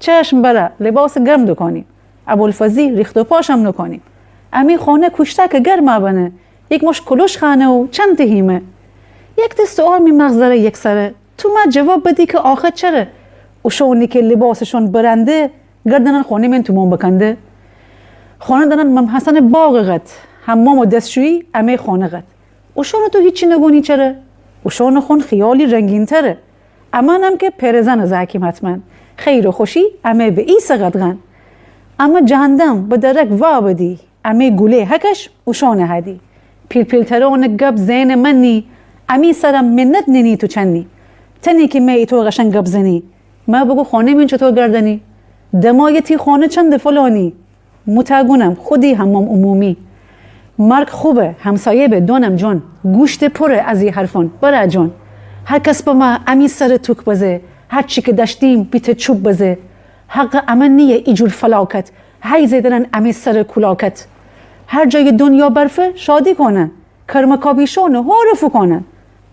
چشم بره لباس گرم دکنیم. ابوالفضل ریخت و پاشم نکنیم. امی خانه کشته که گرمه بنه. یک مش کلوش خانه و چند تهیمه. یک دست سوال می مغزره یک سره. تو ما جواب بدی که آخر چره؟ و شونی که لباسشون برنده گردنن خانه من تو مون بکنده. خانه دارن ممحسن باغت حمام و دستشویی امی خانه قد. و شون تو هیچی نگونی چره؟ و شون خون خیالی رنگین تره. اما هم که پرزن از حکیم حتما خیر و خوشی امی به ای سقدغن. اما جهندم به درک وا بدی امی گوله حکش و شون هدی. پیل پیل ترون گب زین منی امی سرم منت نینی تو چنی. تنی که می تو قشنگ گب زنی. ما بگو خانه من چطور گردنی؟ دمایتی خانه چند فلانی؟ متگونم خودی حمام عمومی. مرگ خوبه همسایه به دونم جان. گوشت پره از این حرفان برا جان. هر کس با ما امی سر توک بزه. هر چی که داشتیم بیت چوب بزه. حق امن نیه ایجور فلاکت. هی زیدنن امی سر کلاکت. هر جای دنیا برفه شادی کنن. کرمکابیشون هارفو کنن.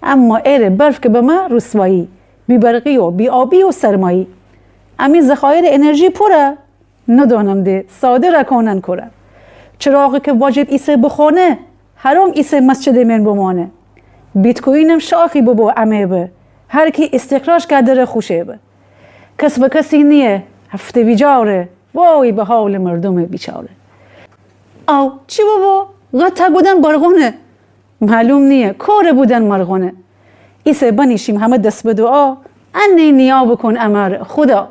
اما ایر برف که به ما رسوایی. بی برقی و بی آبی و سرمایی. امی ذخایر انرژی پره. ندانم ده ساده رکانن کره. چراغی که واجب ایسه بخونه. حرام ایسه مسجد من بمانه. بیتکوینم شاخی ببو امه به. هر کی استخراج کردره خوشه به. کس به کسی نیه. هفته بیجاره. وای به حال مردم بیچاره. او چی بابا؟ غطا بودن برغونه. معلوم نیه کار بودن مرغونه. ایسه بنیشیم همه دست به دعا. انی نیا بکن امر خدا.